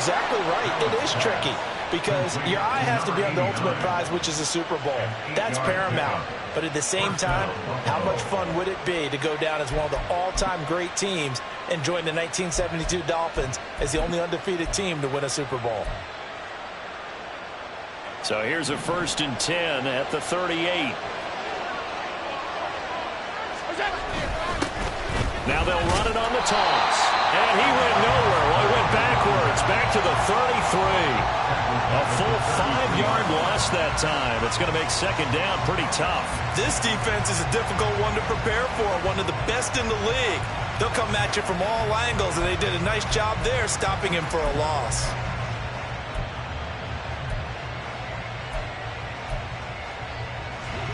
exactly right. It is tricky because your eye has to be on the ultimate prize, which is the Super Bowl. That's paramount. But at the same time, how much fun would it be to go down as one of the all-time great teams and join the 1972 Dolphins as the only undefeated team to win a Super Bowl? So here's a 1st and 10 at the 38. Now they'll run it on the toss. And he went nowhere. Well, he went backwards, back to the 33. A full 5-yard loss that time. It's going to make 2nd down pretty tough. This defense is a difficult one to prepare for, one of the best in the league. They'll come at you from all angles, and they did a nice job there stopping him for a loss.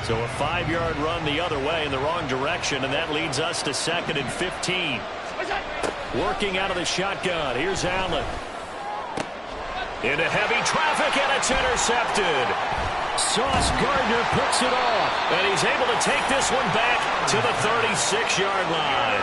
So a 5-yard run the other way in the wrong direction, and that leads us to 2nd and 15. Working out of the shotgun. Here's Allen. Into heavy traffic, and it's intercepted. Sauce Gardner picks it off, and he's able to take this one back to the 36-yard line.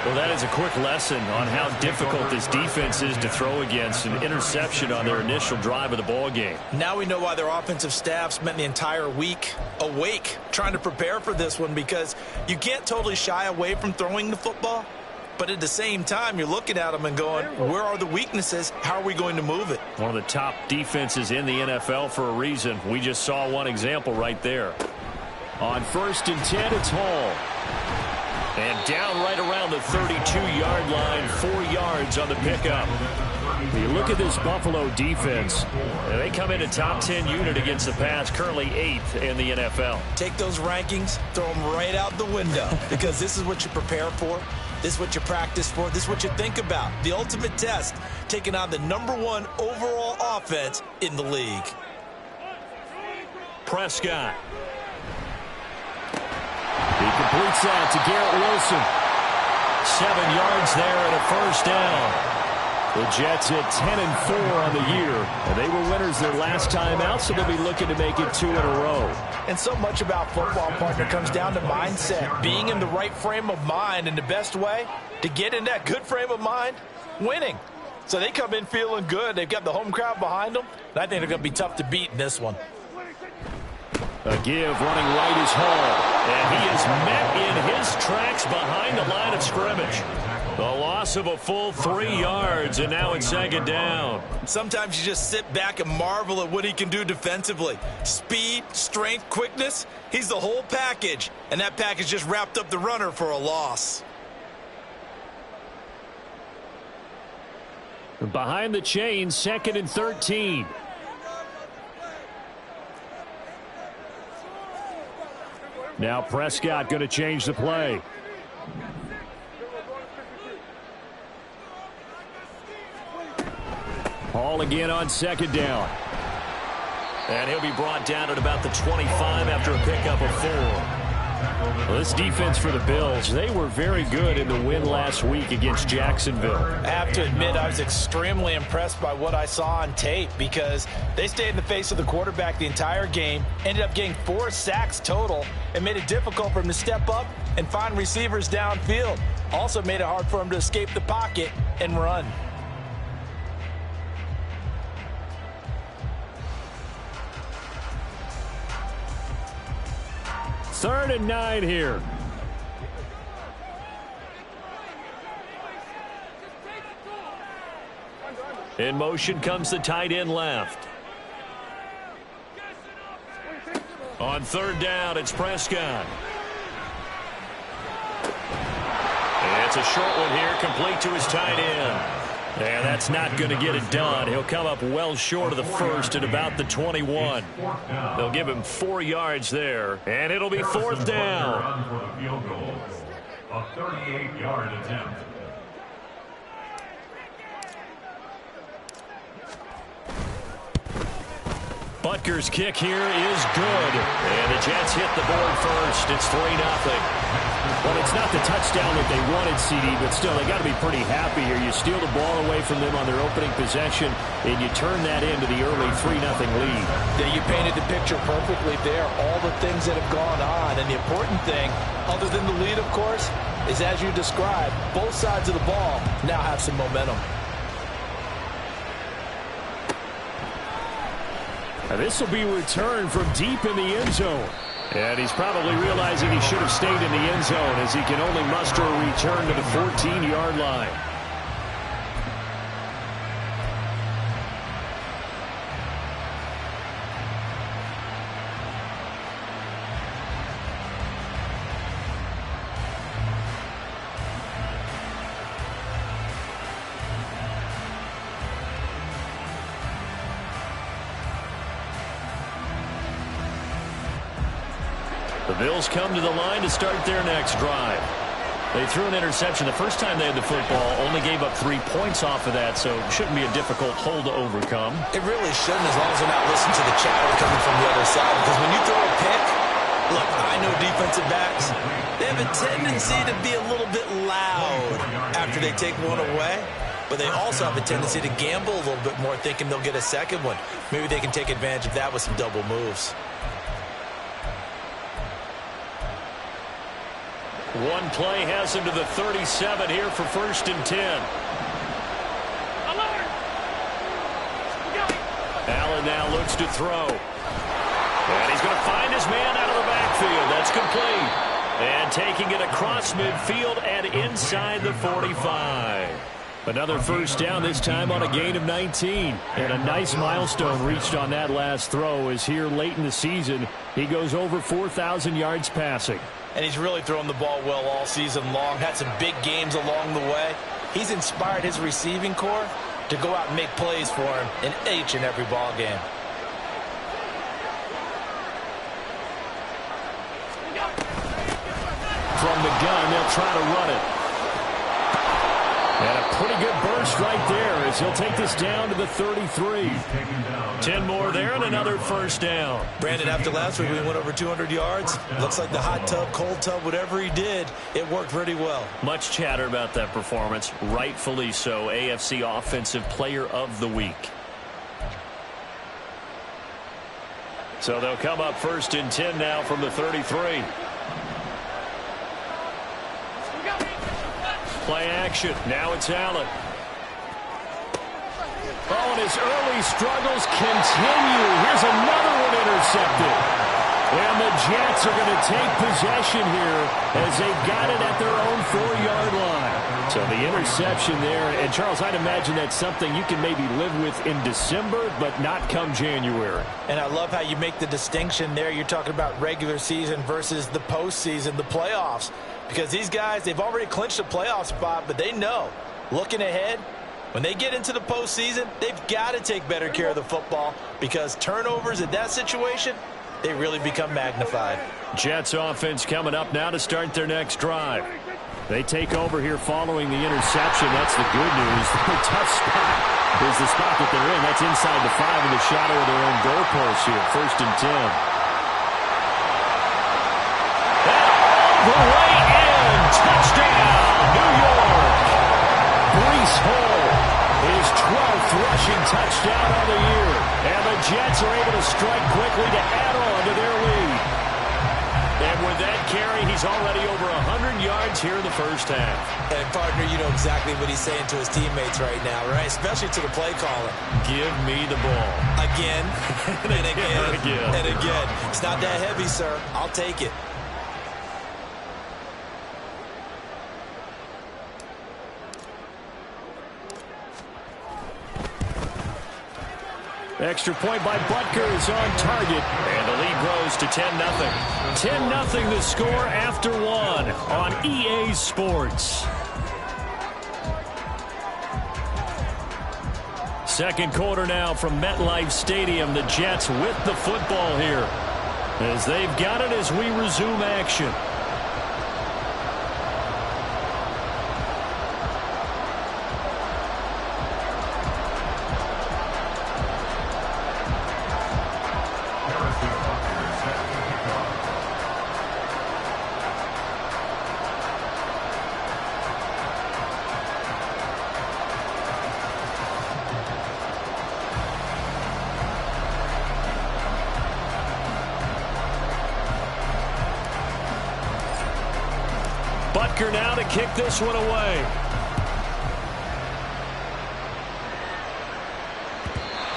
Well, that is a quick lesson on how difficult this defense is to throw against. An interception on their initial drive of the ball game. Now we know why their offensive staff spent the entire week awake trying to prepare for this one, because you can't totally shy away from throwing the football. But at the same time, you're looking at them and going, where are the weaknesses? How are we going to move it? One of the top defenses in the NFL for a reason. We just saw one example right there. On 1st and 10, it's Hall. And down right around the 32-yard line, 4 yards on the pickup. You look at this Buffalo defense, and they come in a top 10 unit against the pass, currently 8th in the NFL. Take those rankings, throw them right out the window, because this is what you prepare for. This is what you practice for. This is what you think about. The ultimate test, taking on the #1 overall offense in the league. Prescott. He completes that to Garrett Wilson. 7 yards there and a 1st down. The Jets hit 10-4 on the year, and they were winners their last time out, so they'll be looking to make it 2 in a row. And so much about football, partner, comes down to mindset, being in the right frame of mind, and the best way to get in that good frame of mind, winning. So they come in feeling good. They've got the home crowd behind them, and I think they're going to be tough to beat in this one. A give running right is Hall, and he is met in his tracks behind the line of scrimmage. The loss of a full 3 yards, and now it's 2nd down. Sometimes you just sit back and marvel at what he can do defensively. Speed, strength, quickness, he's the whole package, and that package just wrapped up the runner for a loss. Behind the chains, 2nd and 13. Now Prescott going to change the play. Hall again on 2nd down. And he'll be brought down at about the 25 after a pickup of 4. Well, this defense for the Bills, they were very good in the win last week against Jacksonville. I have to admit, I was extremely impressed by what I saw on tape, because they stayed in the face of the quarterback the entire game, ended up getting 4 sacks total, and made it difficult for him to step up and find receivers downfield. Also made it hard for him to escape the pocket and run. Third and 9 here. In motion comes the tight end left. On 3rd down, it's Prescott. And it's a short one here, complete to his tight end. And that's not going to get it done. He'll come up well short of the 1st at about the 21. They'll give him 4 yards there, and it'll be 4th down. A 38-yard attempt. Butker's kick here is good. And the Jets hit the board first. It's 3-0. Well, it's not the touchdown that they wanted, CD, but still, they got to be pretty happy here. You steal the ball away from them on their opening possession, and you turn that into the early 3-0 lead. Yeah, you painted the picture perfectly there. All the things that have gone on, and the important thing, other than the lead, of course, is as you described, both sides of the ball now have some momentum. And this will be returned from deep in the end zone. And he's probably realizing he should have stayed in the end zone as he can only muster a return to the 14-yard line. The Bills come to the line to start their next drive. They threw an interception the first time they had the football, only gave up 3 points off of that, so it shouldn't be a difficult hole to overcome. It really shouldn't, as long as they're not listening to the chatter coming from the other side. Because when you throw a pick, look, I know defensive backs, they have a tendency to be a little bit loud after they take one away. But they also have a tendency to gamble a little bit more, thinking they'll get a second one. Maybe they can take advantage of that with some double moves. One play has him to the 37 here for 1st and 10. Allen now looks to throw. And he's going to find his man out of the backfield. That's complete. And taking it across midfield and inside the 45. Another first down, this time on a gain of 19. And a nice milestone reached on that last throw, as here late in the season, he goes over 4,000 yards passing. And he's really thrown the ball well all season long. Had some big games along the way. He's inspired his receiving corps to go out and make plays for him in each and every ball game. From the gun, they'll try to run it. And a pretty good burst right there as he'll take this down to the 33. 10 more there and another first down. Brandon, after last week we went over 200 yards. Looks like the hot tub, cold tub, whatever he did, it worked pretty well. Much chatter about that performance. Rightfully so. AFC Offensive Player of the Week. So they'll come up 1st and 10 now from the 33. Play action. Now it's Allen. Oh, and his early struggles continue. Here's another one intercepted. And the Jets are going to take possession here as they've got it at their own 4-yard line. So the interception there. And, Charles, I'd imagine that's something you can maybe live with in December, but not come January. And I love how you make the distinction there. You're talking about regular season versus the postseason, the playoffs. Because these guys, they've already clinched a playoff spot, but they know, looking ahead, when they get into the postseason, they've got to take better care of the football because turnovers in that situation, they really become magnified. Jets offense coming up now to start their next drive. They take over here following the interception. That's the good news. The tough spot is the spot that they're in. That's inside the 5 in the shadow of their own goalpost here. 1st and 10. The way in. Touchdown, New York. Breece Hall, his 12th rushing touchdown on the year. And the Jets are able to strike quickly to add on to their lead. And with that carry, he's already over 100 yards here in the first half. And, partner, you know exactly what he's saying to his teammates right now, right? Especially to the play caller. Give me the ball. Again, and again, and again. And again. It's not that heavy, sir. I'll take it. Extra point by Butker is on target. And the lead grows to 10-0. 10-0 the score after 1 on EA Sports. Second quarter now from MetLife Stadium. The Jets with the football here as they've got it as we resume action. Butker now to kick this one away.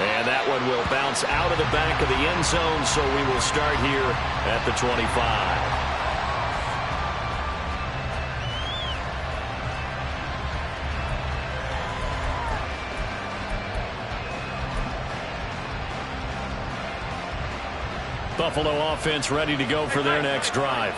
And that one will bounce out of the back of the end zone, so we will start here at the 25. Buffalo offense ready to go for their next drive.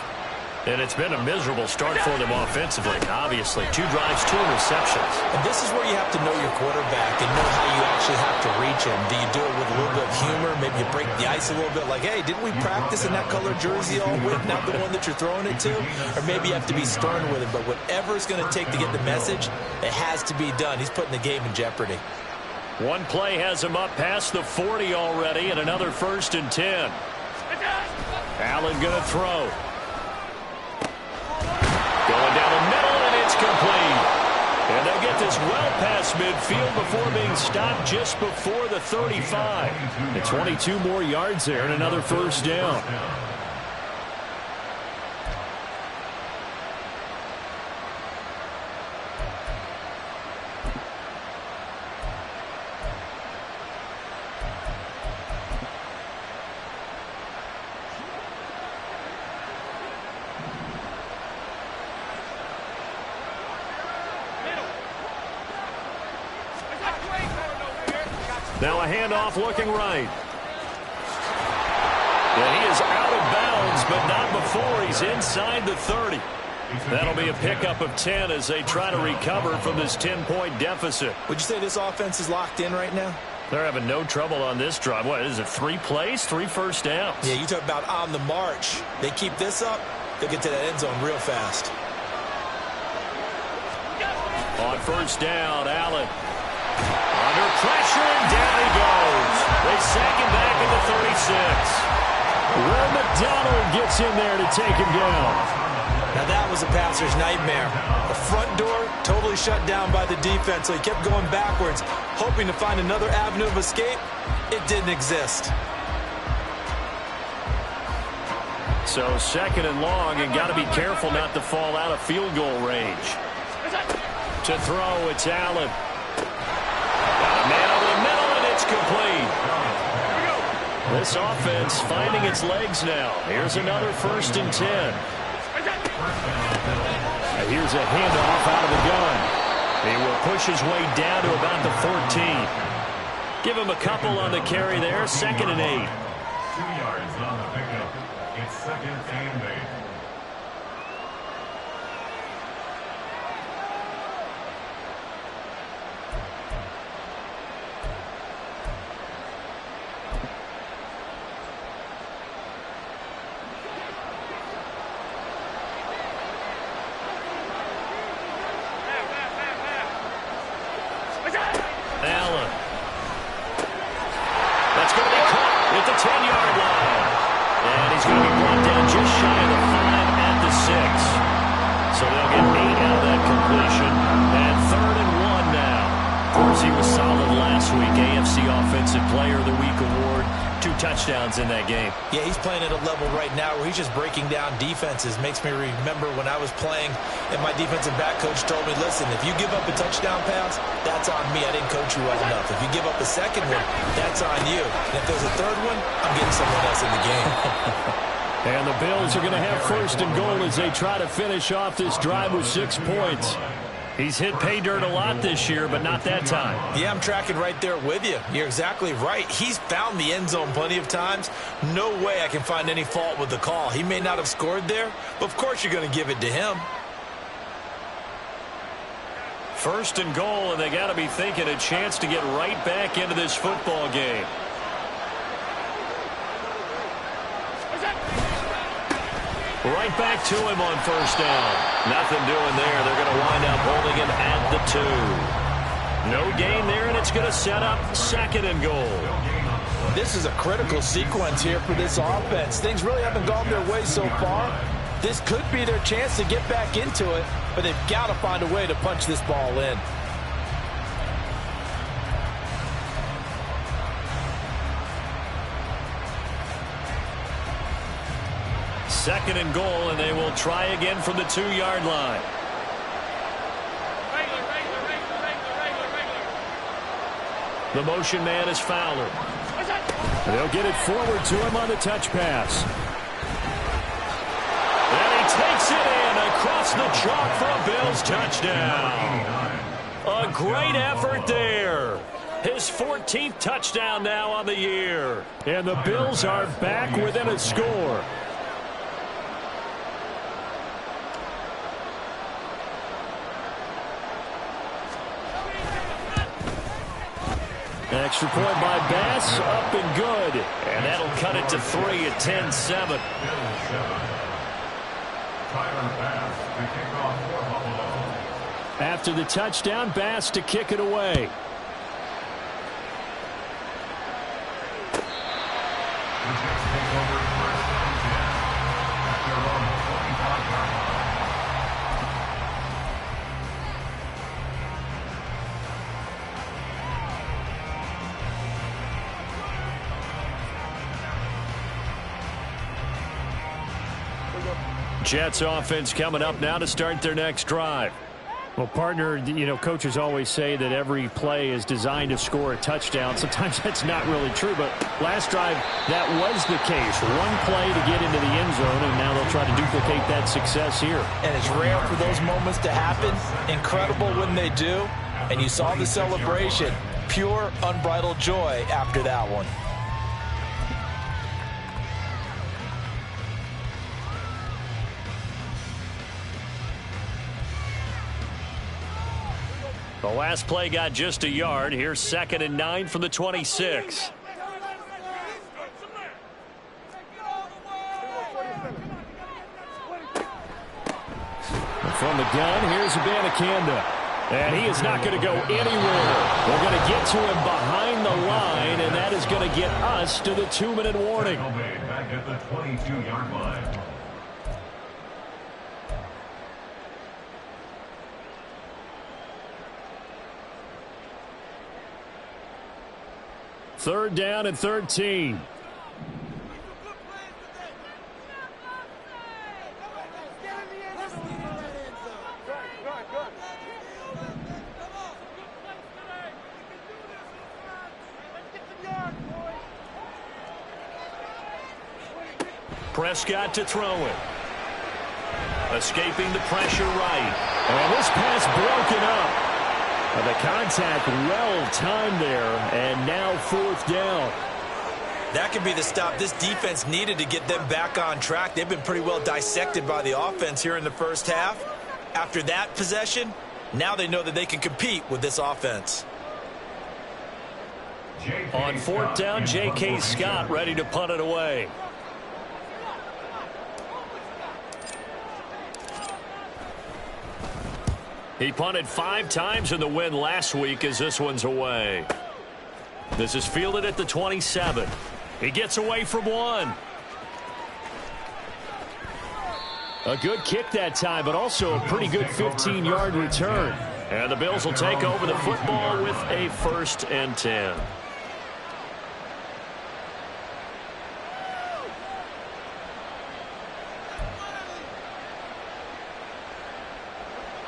And it's been a miserable start for them offensively, obviously. 2 drives, 2 interceptions. And this is where you have to know your quarterback and know how you actually have to reach him. Do you do it with a little bit of humor? Maybe you break the ice a little bit like, hey, didn't we practice in that color jersey all week, not the one that you're throwing it to? Or maybe you have to be stern with it. But whatever it's going to take to get the message, it has to be done. He's putting the game in jeopardy. One play has him up past the 40 already, and another 1st and 10. Allen going to throw. Going down the middle, and it's complete. And they'll get this well past midfield before being stopped just before the 35. And 22 more yards there and another 1st down. Now a handoff looking right. And he is out of bounds, but not before he's inside the 30. That'll be a pickup of 10 as they try to recover from this 10-point deficit. Would you say this offense is locked in right now? They're having no trouble on this drive. What is it, 3 plays, 3 first downs? Yeah, you talk about on the march. They keep this up, they'll get to that end zone real fast. On 1st down, Allen. Under pressure, and down he goes. They sack him back at the 36. Will McDonald gets in there to take him down. Now that was a passer's nightmare. The front door totally shut down by the defense, so he kept going backwards, hoping to find another avenue of escape. It didn't exist. So 2nd and long, and got to be careful not to fall out of field goal range. To throw, it's Allen. Got a man over the middle, and it's complete. This offense finding its legs now. Here's another 1st and 10. And here's a handoff out of the gun. He will push his way down to about the 14. Give him a couple on the carry there. 2nd and 8. 2 yards on the pickup. It's 2nd and 8. Allen. That's going to be caught at the 10-yard line. And he's going to be brought down just shy of the 5 at the 6. So they'll get 8 out of that completion. And 3rd and 1 now. Of course, he was solid last week. AFC Offensive Player of the Week award. 2 touchdowns in that game. Yeah, he's playing at a level right now where he's just breaking down defenses. Makes me remember when I was playing and my defensive back coach told me, listen, if you give up a touchdown pass, that's on me. I didn't coach you well enough. If you give up a 2nd one, that's on you. And if there's a 3rd one, I'm getting someone else in the game. And the Bills are going to have 1st and goal as they try to finish off this drive with 6 points. He's hit pay dirt a lot this year, but not that time. Yeah, I'm tracking right there with you. You're exactly right. He's found the end zone plenty of times. No way I can find any fault with the call. He may not have scored there, but of course you're going to give it to him. 1st and goal, and they got to be thinking a chance to get right back into this football game. Right back to him on 1st down. Nothing doing there. They're going to wind up holding him at the 2. No gain there, and it's going to set up 2nd and goal. This is a critical sequence here for this offense. Things really haven't gone their way so far. This could be their chance to get back into it, but they've got to find a way to punch this ball in. Second and goal, and they will try again from the 2-yard line. The motion man is Fowler. They'll get it forward to him on the touch pass. And he takes it in across the chalk for a Bills touchdown. A great effort there. His 14th touchdown now on the year. And the Bills are back within a score. Extra point by Bass, up and good. And that'll cut it to 3 at 10-7. After the touchdown, Bass to kick it away. Jets offense coming up now to start their next drive. Well, partner, you know, coaches always say that every play is designed to score a touchdown. Sometimes that's not really true, but last drive, that was the case. One play to get into the end zone, and now they'll try to duplicate that success here. And it's rare for those moments to happen. Incredible when they do. And you saw the celebration. Pure, unbridled joy after that one. The last play got just a yard. Here's 2nd and 9 from the 26. From the gun, here's Abanikanda. And he is not going to go anywhere. They're going to get to him behind the line, and that is going to get us to the 2-minute warning. Back at the 22-yard line. Third down and 13. Prescott to throw it. Escaping the pressure right. And this pass broken up. The contact well timed there, and now 4th down. That could be the stop this defense needed to get them back on track. They've been pretty well dissected by the offense here in the first half. After that possession, now they know that they can compete with this offense. On 4th down, J.K. Scott ready to punt it away. He punted 5 times in the win last week as this one's away. This is fielded at the 27. He gets away from one. A good kick that time, but also a pretty good 15-yard return. And the Bills will take over the football with a 1st and 10.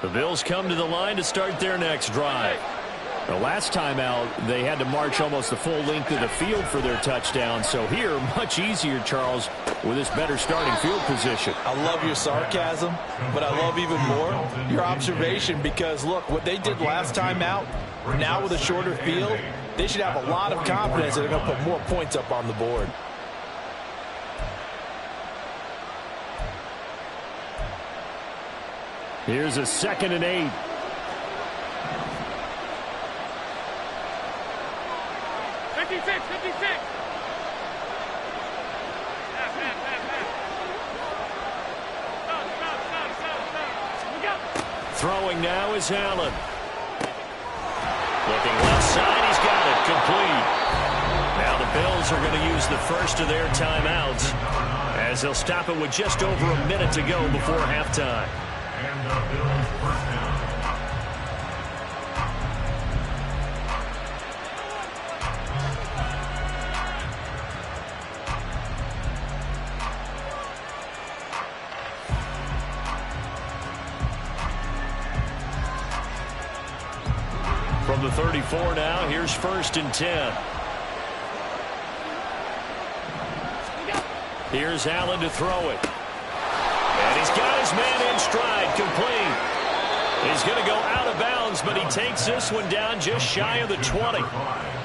The Bills come to the line to start their next drive. The last time out, they had to march almost the full length of the field for their touchdown. So here, much easier, Charles, with this better starting field position. I love your sarcasm, but I love even more your observation because, look, what they did last time out, now with a shorter field, they should have a lot of confidence that they're going to put more points up on the board. Here's a 2nd and 8. Throwing now is Allen. Looking left side, he's got it complete. Now the Bills are going to use the first of their timeouts as they'll stop it with just over a minute to go before halftime. And the Bills first down. From the 34 now. Here's 1st and 10. Here's Allen to throw it. And he's got his man in stride, complete. He's going to go out of bounds, but he takes this one down just shy of the 20.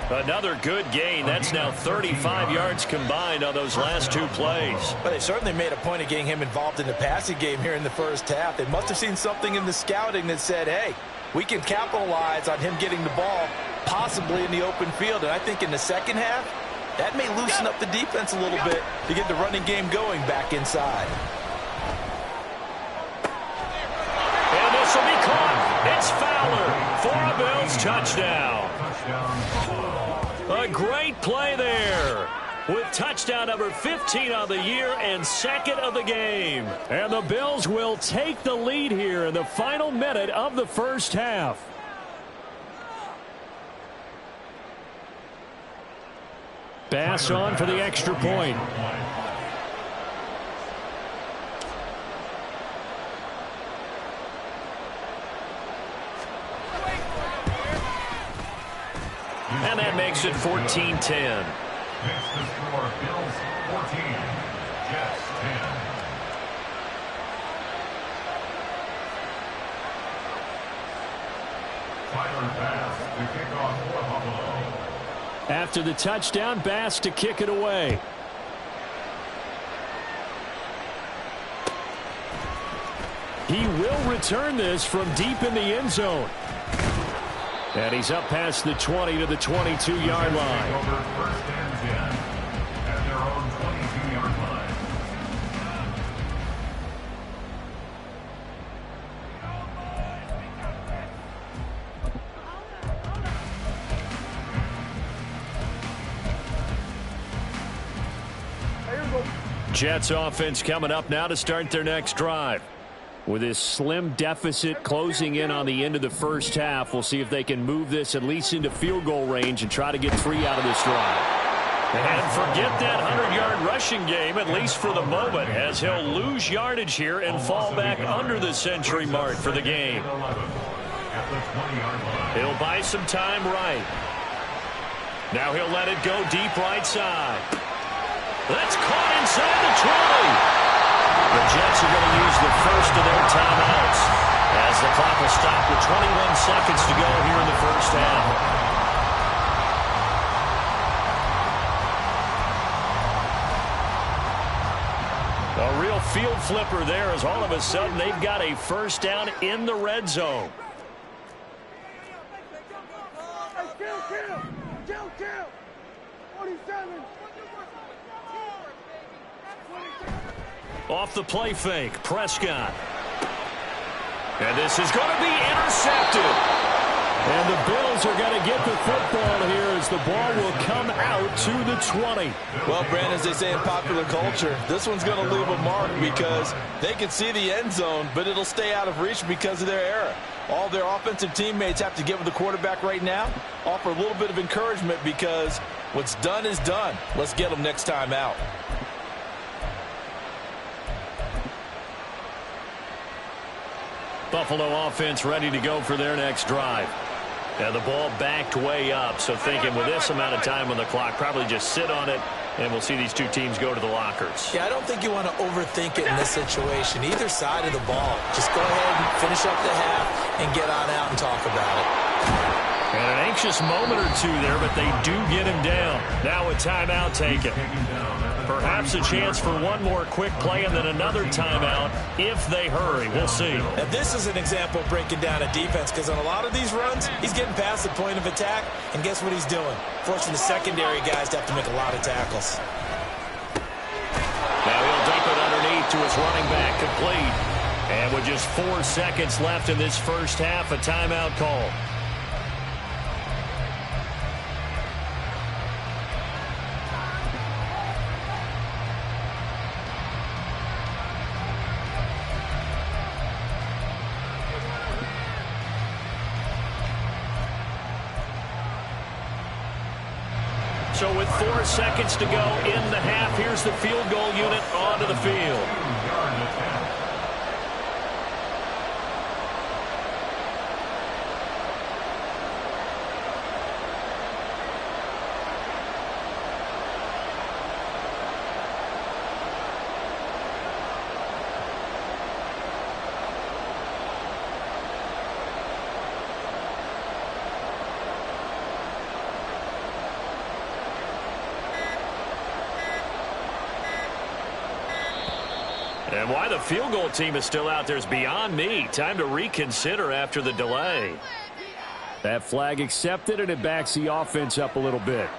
Another good gain. That's now 35 yards combined on those last 2 plays. But they certainly made a point of getting him involved in the passing game here in the first half. They must have seen something in the scouting that said, hey, we can capitalize on him getting the ball possibly in the open field. And I think in the second half, that may loosen up the defense a little bit to get the running game going back inside. And this will be caught. It's Fowler for a Bills touchdown. A great play there with touchdown number 15 on the year and 2nd of the game. And the Bills will take the lead here in the final minute of the first half. Bass on for the extra point. And that makes it 14-10. Makes the score Bills 14, Jets 10. Tyler Bass to kick off for Buffalo. After the touchdown, Bass to kick it away. He will return this from deep in the end zone. And he's up past the 20 to the 22-yard line. Over 1st and 10 at their own 22-yard line. Jets offense coming up now to start their next drive. With this slim deficit closing in on the end of the first half, we'll see if they can move this at least into field goal range and try to get 3 out of this drive. And forget that 100-yard rushing game, at least for the moment, as he'll lose yardage here and fall back under the century mark for the game. He'll buy some time right. Now he'll let it go deep right side. That's caught inside the 20. The Jets are going to use the first of their timeouts as the clock will stop with 21 seconds to go here in the first half. A real field flipper there as all of a sudden they've got a first down in the red zone. Kill. 47. Off the play fake, Prescott. And this is going to be intercepted. And the Bills are going to get the football here as the ball will come out to the 20. Well, Brandon, as they say in popular culture, this one's going to leave a mark because they can see the end zone, but it'll stay out of reach because of their error. All their offensive teammates have to get with the quarterback right now, offer a little bit of encouragement because what's done is done. Let's get them next time out. Buffalo offense ready to go for their next drive. And the ball backed way up, so thinking with this amount of time on the clock, probably just sit on it, and we'll see these two teams go to the lockers. Yeah, I don't think you want to overthink it in this situation. Either side of the ball. Just go ahead and finish up the half and get on out and talk about it. And an anxious moment or two there, but they do get him down. Now a timeout taken. Perhaps a chance for one more quick play and then another timeout if they hurry. We'll see. Now, this is an example of breaking down a defense because on a lot of these runs, he's getting past the point of attack, and guess what he's doing? Forcing the secondary guys to have to make a lot of tackles. Now he'll dump it underneath to his running back, complete. And with just 4 seconds left in this first half, a timeout call. So with 4 seconds to go in the half, here's the field goal unit onto the field. And why the field goal team is still out there is beyond me. Time to reconsider after the delay. That flag accepted, and it backs the offense up a little bit.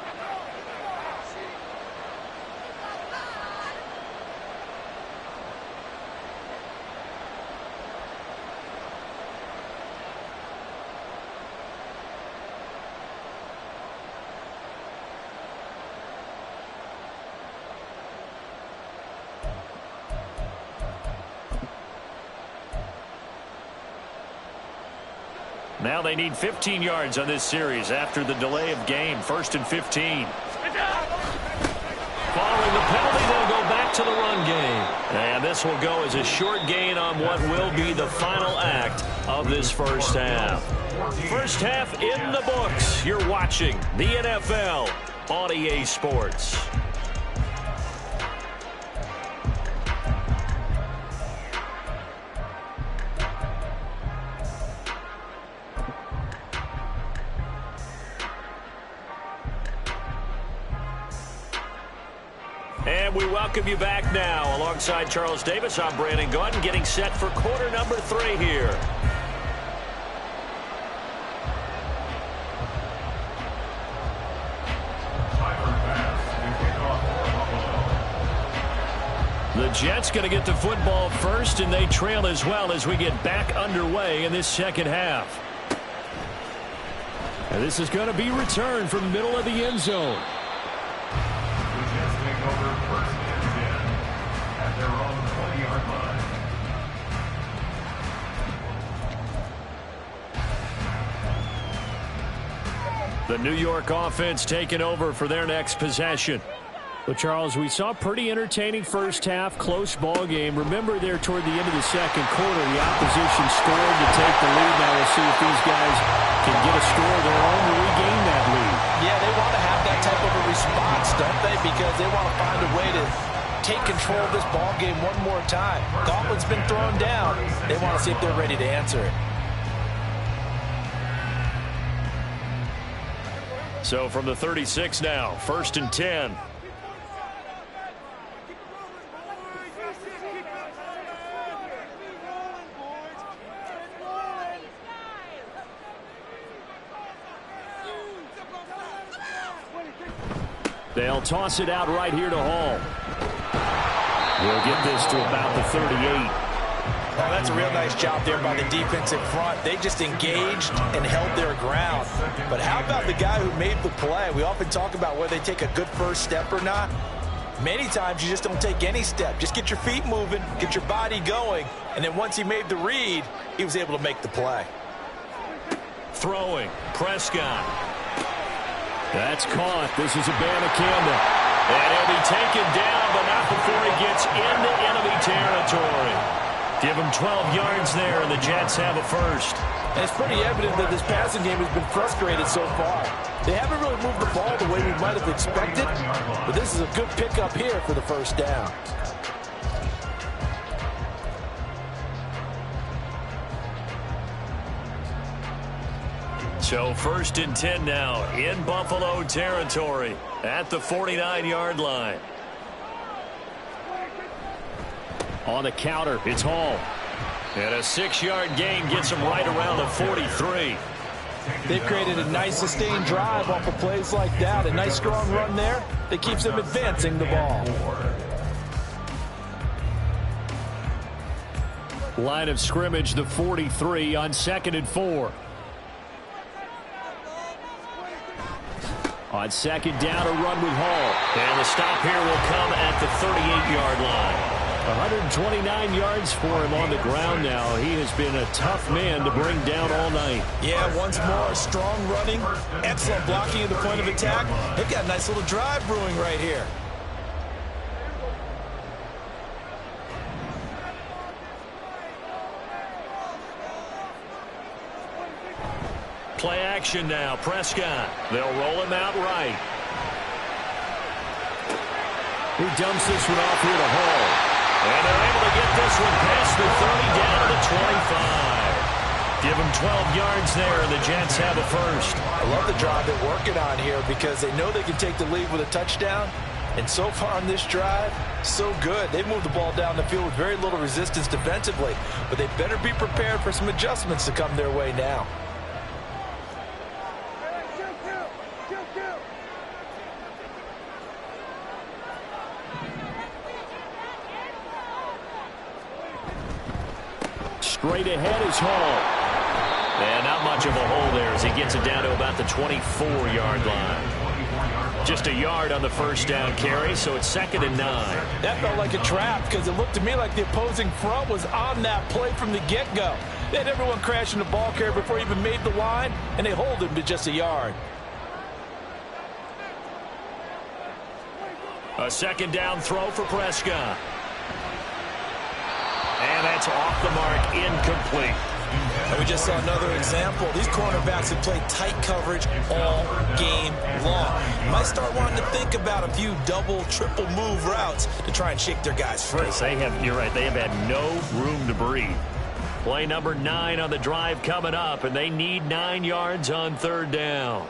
Now they need 15 yards on this series after the delay of game. 1st and 15. Following the penalty, they'll go back to the run game. And this will go as a short gain on what will be the final act of this first half. First half in the books. You're watching the NFL on EA Sports. And we welcome you back now. Alongside Charles Davis, I'm Brandon Gaudin, getting set for quarter number 3 here. The Jets going to get the football first, and they trail as well as we get back underway in this second half. And this is going to be returned from the middle of the end zone. Over 1st and 10 at their own 20-yard line. The New York offense taking over for their next possession. Well, Charles, we saw a pretty entertaining first half, close ball game. Remember there toward the end of the second quarter, the opposition scored to take the lead. Now we'll see if these guys can get a score of their own to regain that lead. Yeah, they want to have that type of a response, don't they? Because they want to find a way to take control of this ball game one more time. Gauntlet's been thrown down. They want to see if they're ready to answer it. So from the 36 now, 1st and 10. They'll toss it out right here to Hall. We'll get this to about the 38. Oh, that's a real nice job there by the defensive front. They just engaged and held their ground. But how about the guy who made the play? We often talk about whether they take a good first step or not. Many times you just don't take any step. Just get your feet moving, get your body going, and then once he made the read, he was able to make the play. Throwing, Prescott. That's caught. This is Abanikanda. And he'll be taken down, but not before he gets into enemy territory. Give him 12 yards there, and the Jets have a first. And it's pretty evident that this passing game has been frustrated so far. They haven't really moved the ball the way we might have expected, but this is a good pickup here for the first down. So 1st and 10 now in Buffalo territory at the 49-yard line. On the counter, it's Hall. And a 6-yard gain gets him right around the 43. They've created a nice sustained drive off of plays like that. A nice strong run there that keeps them advancing the ball. Line of scrimmage, the 43 on 2nd and 4. On 2nd down, a run with Hall. And the stop here will come at the 38-yard line. 129 yards for him on the ground now. He has been a tough man to bring down all night. Yeah, once more, strong running, excellent blocking at the point of attack. They've got a nice little drive brewing right here. Play action now, Prescott. They'll roll him out right. He dumps this one off here to Hall. And they're able to get this one past the 30 down to the 25. Give them 12 yards there, and the Jets have a first. I love the drive they're working on here because they know they can take the lead with a touchdown. And so far on this drive, so good. They moved the ball down the field with very little resistance defensively, but they better be prepared for some adjustments to come their way now. Straight ahead is Hall. And not much of a hole there as he gets it down to about the 24-yard line. Just a yard on the first down carry, so it's 2nd and 9. That felt like a trap because it looked to me like the opposing front was on that play from the get-go. They had everyone crashing the ball carrier before he even made the line, and they hold him to just a yard. A 2nd down throw for Prescott. And that's off the mark, incomplete. And we just saw another example. These cornerbacks have played tight coverage all game long. You might start wanting to think about a few double, triple move routes to try and shake their guys free. You're right, they have had no room to breathe. Play number 9 on the drive coming up, and they need 9 yards on 3rd down.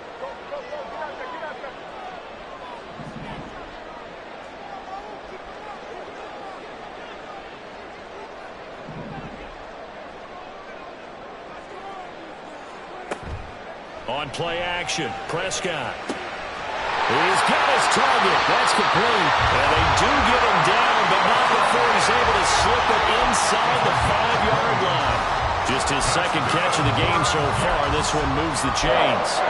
On play action, Prescott. He's got his target. That's complete. And they do get him down, but not before he's able to slip it inside the 5-yard line. Just his 2nd catch of the game so far. This one moves the chains.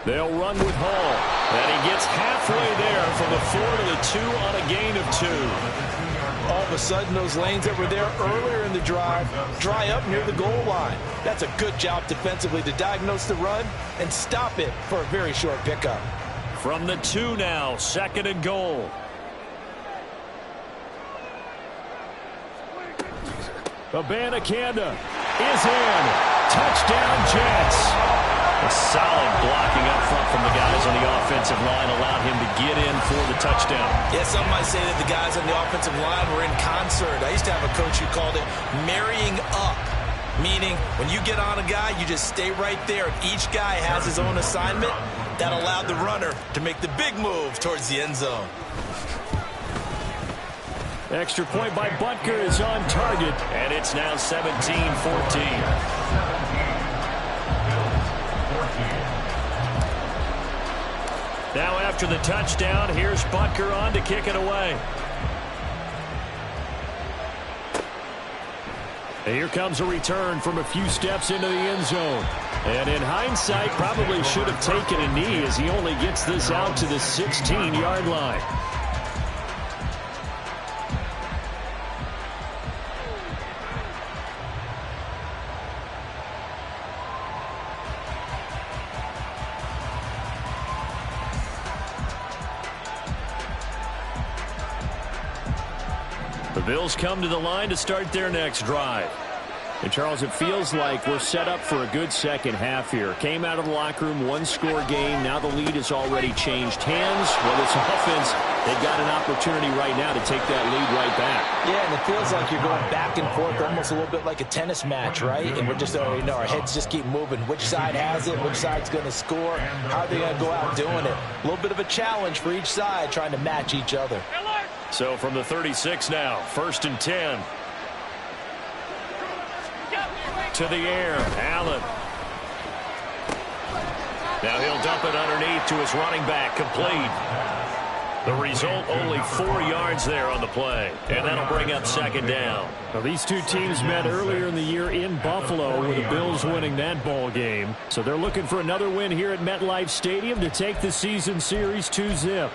They'll run with Hall. And he gets halfway there from the 4 to the 2 on a gain of 2. All of a sudden, those lanes that were there earlier in the drive dry up near the goal line. That's a good job defensively to diagnose the run and stop it for a very short pickup. From the 2 now, 2nd and goal. Abanikanda is in. Touchdown, Jets. A solid blocking up front from the guys on the offensive line allowed him to get in for the touchdown. Yeah, some might say that the guys on the offensive line were in concert. I used to have a coach who called it marrying up, meaning when you get on a guy, you just stay right there. Each guy has his own assignment. That allowed the runner to make the big move towards the end zone. Extra point by Butker is on target. And it's now 17-14. Now after the touchdown, here's Butker on to kick it away. And here comes a return from a few steps into the end zone. And in hindsight, probably should have taken a knee as he only gets this out to the 16-yard line. The Bills come to the line to start their next drive. And, Charles, it feels like we're set up for a good second half here. Came out of the locker room, one-score game. Now the lead has already changed hands. Whether it's offense, they've got an opportunity right now to take that lead right back. Yeah, and it feels like you're going back and forth almost a little bit like a tennis match, right? And we're just, our heads just keep moving. Which side has it? Which side's going to score? How are they going to go out doing it? A little bit of a challenge for each side trying to match each other. So from the 36 now, 1st and 10. To the air, Allen. Now he'll dump it underneath to his running back, complete. The result, only 4 yards there on the play, and that'll bring up 2nd down. Well, these two teams met earlier in the year in Buffalo with the Bills winning that ball game. So they're looking for another win here at MetLife Stadium to take the season series 2-zip.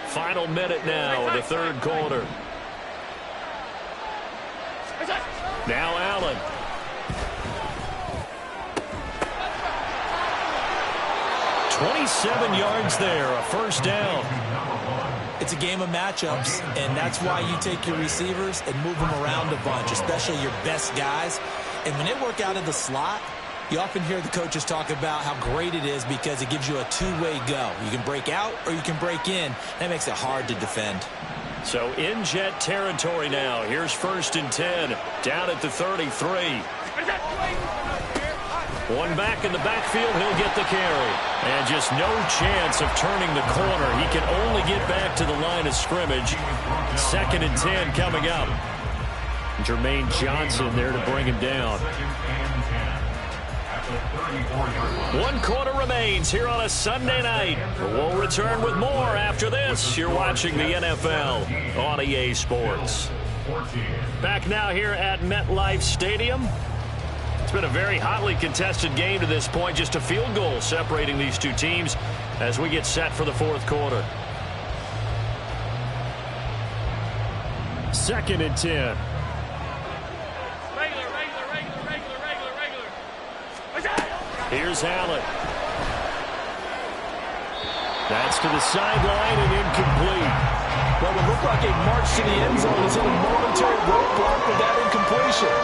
Final minute now of the 3rd quarter. Now Allen. "27 yards there, a 1st down. It's a game of matchups, and that's why you take your receivers and move them around a bunch, especially your best guys. And when they work out in the slot, you often hear the coaches talk about how great it is because it gives you a two-way go. You can break out or you can break in. That makes it hard to defend. So in jet territory now. Here's 1st and 10, down at the 33. One back in the backfield, he'll get the carry. And just no chance of turning the corner. He can only get back to the line of scrimmage. 2nd and 10 coming up. Jermaine Johnson there to bring him down. 1 quarter remains here on a Sunday night. We'll return with more after this. You're watching the NFL on EA Sports. Back now here at MetLife Stadium. It's been a very hotly contested game to this point. Just a field goal separating these two teams as we get set for the 4th quarter. 2nd and 10. Here's Allen. That's to the sideline and incomplete. Well, it looked like a march to the end zone is in a momentary roadblock with that incompletion.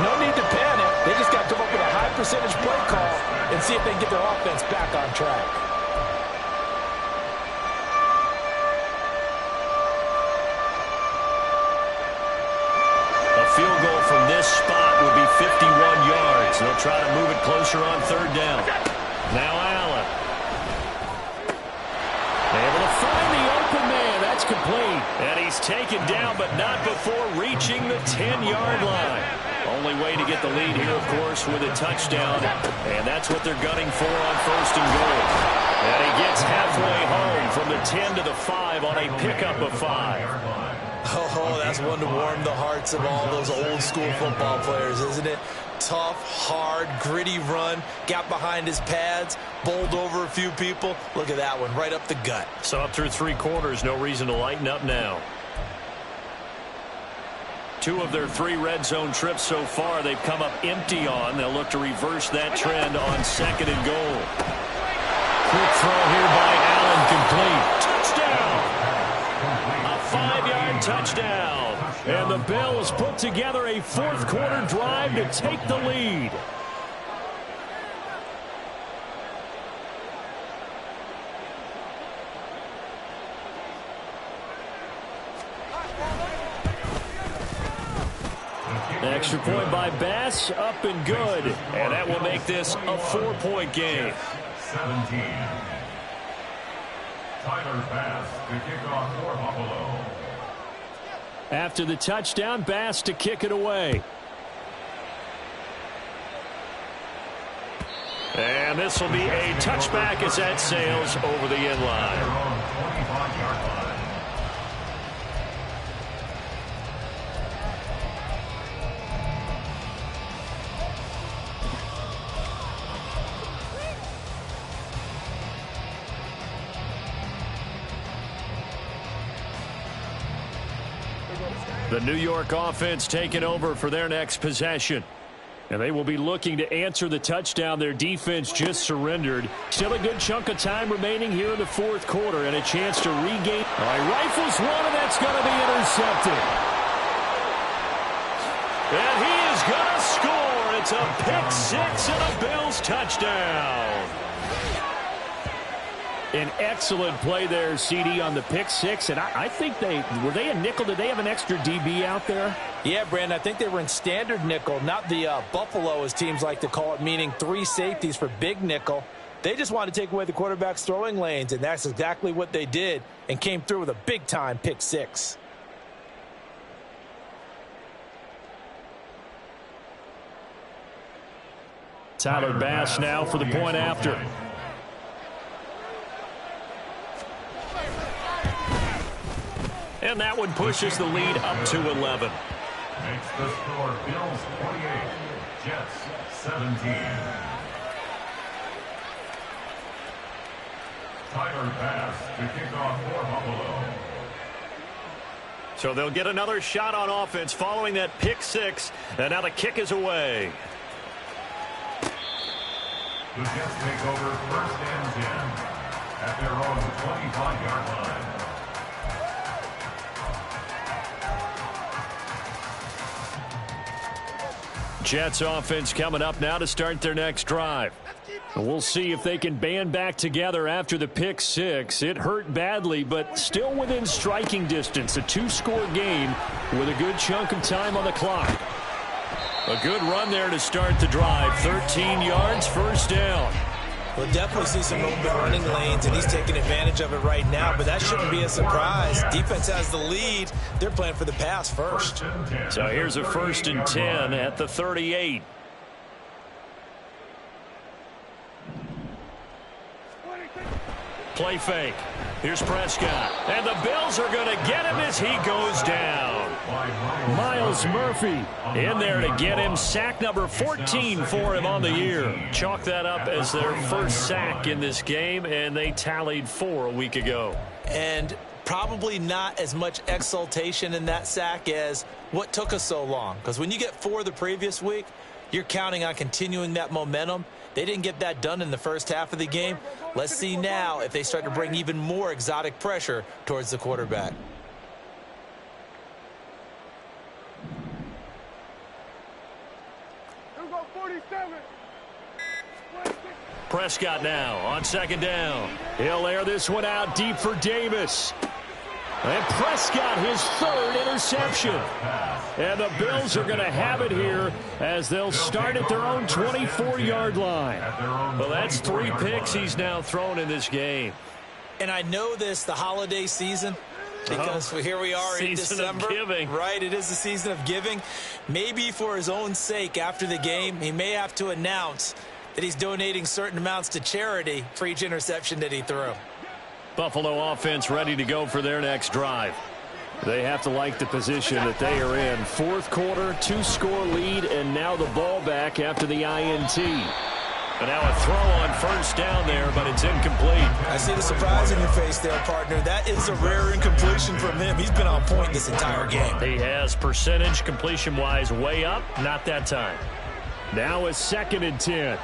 No need to panic. They just got to come up with a high percentage play call and see if they can get their offense back on track. A field goal from this spot would be 51 yards. They'll try to move it closer on 3rd down. Now Allen. Able to find the open man. That's complete. And he's taken down, but not before reaching the 10-yard line. Only way to get the lead here, of course, with a touchdown. And that's what they're gunning for on 1st and goal. And he gets halfway home from the 10 to the 5 on a pickup of 5. Oh, that's one to warm the hearts of all those old-school football players, isn't it? Tough, hard, gritty run, got behind his pads, bowled over a few people. Look at that one, right up the gut. So up through 3 quarters, no reason to lighten up now. 2 of their 3 red zone trips so far, they've come up empty on. They'll look to reverse that trend on 2nd and goal. Quick throw here by Allen, complete. Touchdown! A 5-yard touchdown. And the Bills put together a 4th quarter drive to take the lead. Extra point by Bass, up and good. And that will make this a 4-point game. 17. Tyler Bass to kick off for Buffalo. After the touchdown, Bass to kick it away. And this will be a touchback as that sails over the end line. Their own 25-yard line. The New York offense taking over for their next possession. And they will be looking to answer the touchdown their defense just surrendered. Still a good chunk of time remaining here in the 4th quarter and a chance to regain. All right, rifles one, and that's going to be intercepted. And he is going to score. It's a pick 6 and a Bills touchdown. An excellent play there, CD, on the pick 6. And I think were they a nickel? Did they have an extra DB out there? Yeah, Brandon, I think they were in standard nickel, not the Buffalo, as teams like to call it, meaning 3 safeties for big nickel. They just wanted to take away the quarterback's throwing lanes, and that's exactly what they did and came through with a big-time pick 6. Tyler Bass now for the point after. And that one pushes the lead up to 11. Makes the score Bills 28, Jets 17. Tyler Bass to kick off for Buffalo. So they'll get another shot on offense following that pick 6. And now the kick is away. The Jets take over 1st and 10 at their own 25-yard line. Jets offense coming up now to start their next drive. We'll see if they can band back together after the pick six. It hurt badly, but still within striking distance. A two-score game with a good chunk of time on the clock. A good run there to start the drive. 13 yards, first down. We'll definitely see some open running lanes, and he's taking advantage of it right now, but that shouldn't be a surprise. Defense has the lead. They're playing for the pass first. So here's a 1st and 10 at the 38. Play fake. Here's Prescott. And the Bills are going to get him as he goes down. Miles Murphy in there to get him. Sack number 14 for him on the year. Chalk that up as their first sack in this game, and they tallied 4 a week ago. And probably not as much exultation in that sack as what took us so long. Because when you get 4 the previous week, you're counting on continuing that momentum. They didn't get that done in the first half of the game. Let's see now if they start to bring even more exotic pressure towards the quarterback. Prescott now on 2nd down. He'll air this one out deep for Davis. And Prescott, his 3rd interception. And the Bills are going to have it here as they'll start at their own 24-yard line. Well, that's 3 picks he's now thrown in this game. And I know this, the holiday season, because here we are in December. Season of giving. Right, it is the season of giving. Maybe for his own sake after the game, he may have to announce that he's donating certain amounts to charity for each interception that he threw. Buffalo offense ready to go for their next drive. They have to like the position that they are in. 4th quarter, 2-score lead, and now the ball back after the INT. And now a throw on 1st down there, but it's incomplete. I see the surprise in your face there, partner. That is a rare incompletion from him. He's been on point this entire game. He has percentage completion-wise way up. Not that time. Now a 2nd and 10.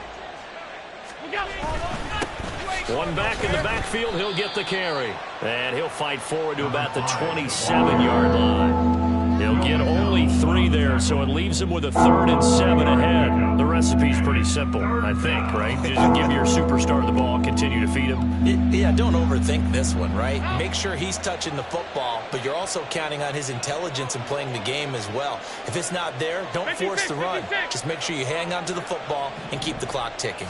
One back in the backfield, he'll get the carry. And he'll fight forward to about the 27-yard line. He'll get only 3 there, so it leaves him with a 3rd and 7 ahead. The recipe's pretty simple, I think, right? Just give your superstar the ball, continue to feed him. Yeah, don't overthink this one, right? Make sure he's touching the football, but you're also counting on his intelligence in playing the game as well. If it's not there, don't force the run. Just make sure you hang on to the football and keep the clock ticking.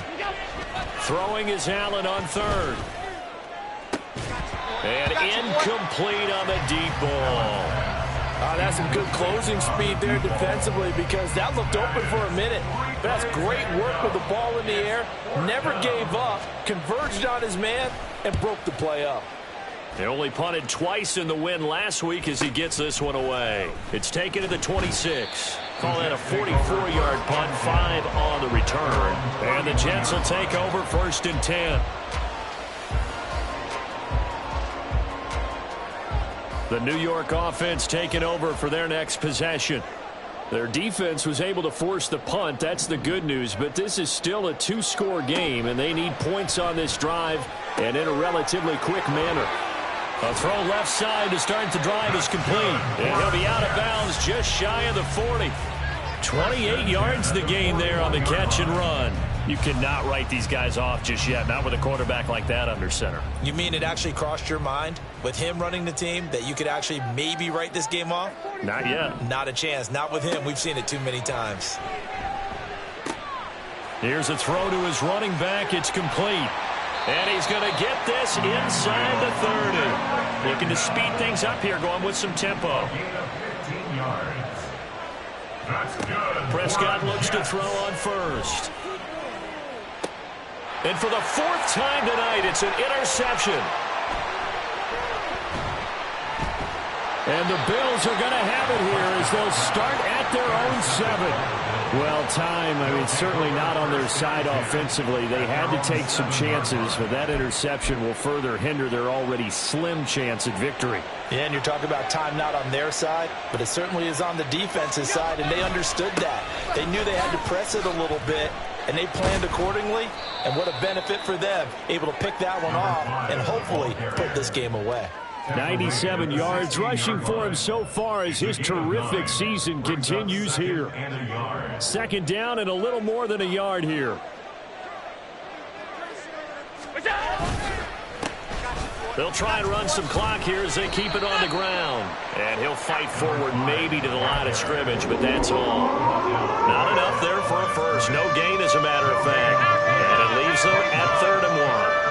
Throwing is Allen on 3rd. And incomplete on the deep ball. That's some good closing speed there defensively because that looked open for a minute. But that's great work with the ball in the air. Never gave up, converged on his man, and broke the play up. They only punted twice in the win last week as he gets this one away. It's taken to the 26. Call that a 44-yard punt, 5 on the return. And the Jets will take over 1st and 10. The New York offense taking over for their next possession. Their defense was able to force the punt. That's the good news. But this is still a 2-score game, and they need points on this drive and in a relatively quick manner. A throw left side to start the drive is complete. And he'll be out of bounds just shy of the 40. 28 yards the gain there on the catch and run. You cannot write these guys off just yet, not with a quarterback like that under center. You mean it actually crossed your mind with him running the team that you could actually maybe write this game off? Not yet. Not a chance. Not with him. We've seen it too many times. Here's a throw to his running back. It's complete. And he's going to get this inside the 30. Looking to speed things up here, going with some tempo. Prescott looks to throw on 1st. And for the 4th time tonight, it's an interception. And the Bills are going to have it here as they'll start at their own 7. Well, time, certainly not on their side offensively. They had to take some chances, but that interception will further hinder their already slim chance at victory. Yeah, and you're talking about time not on their side, but it certainly is on the defense's side, and they understood that. They knew they had to press it a little bit, and they planned accordingly, and what a benefit for them, able to pick that one off and hopefully put this game away. 97 yards rushing for him so far as his terrific season continues here. Second down and a little more than a yard here. They'll try and run some clock here as they keep it on the ground. And he'll fight forward maybe to the line of scrimmage, but that's all. Not enough there for a first. No gain, as a matter of fact. And it leaves them at 3rd and 1.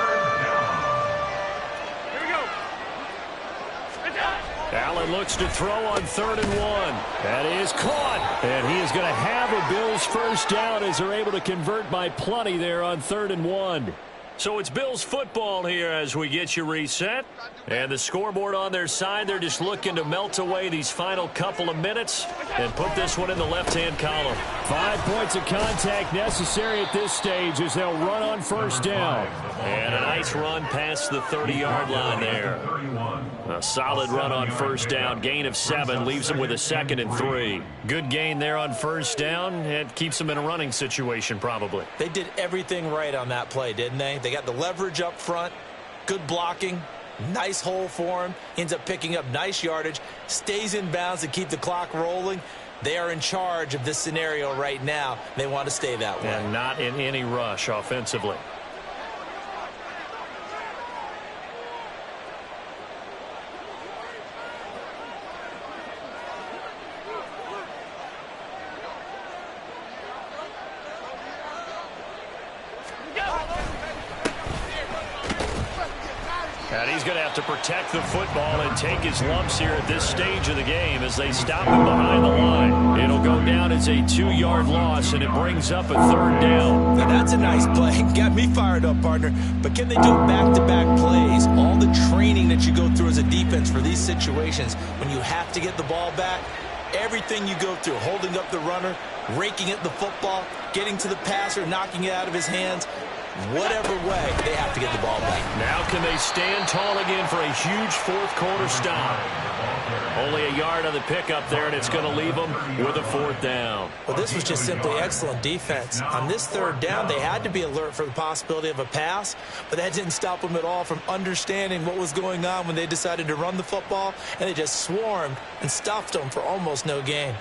Allen looks to throw on 3rd and 1. That is caught. And he is going to have a Bills first down as they're able to convert by plenty there on 3rd and 1. So it's Bills football here as we get you reset. And the scoreboard on their side, they're just looking to melt away these final couple of minutes and put this one in the left-hand column. 5 points of contact necessary at this stage as they'll run on first down. And a nice run past the 30-yard line there. A solid run on first down. Gain of 7 leaves them with a 2nd and 3. Good gain there on first down. It keeps them in a running situation probably. They did everything right on that play, didn't they? They got the leverage up front, good blocking, nice hole for him, ends up picking up nice yardage, stays in bounds to keep the clock rolling. They are in charge of this scenario right now. They want to stay that way. And not in any rush offensively. And he's going to have to protect the football and take his lumps here at this stage of the game as they stop him behind the line. It'll go down as a 2-yard loss, and it brings up a 3rd down. Now that's a nice play. Got me fired up, partner. But can they do back-to-back plays? All the training that you go through as a defense for these situations, when you have to get the ball back, everything you go through, holding up the runner, raking at the football, getting to the passer, knocking it out of his hands, whatever way, they have to get the ball back. Now can they stand tall again for a huge 4th quarter stop? Only a yard on the pickup there, and it's going to leave them with a 4th down. Well, this was just simply excellent defense. On this 3rd down, they had to be alert for the possibility of a pass, but that didn't stop them at all from understanding what was going on when they decided to run the football, and they just swarmed and stuffed them for almost no gain.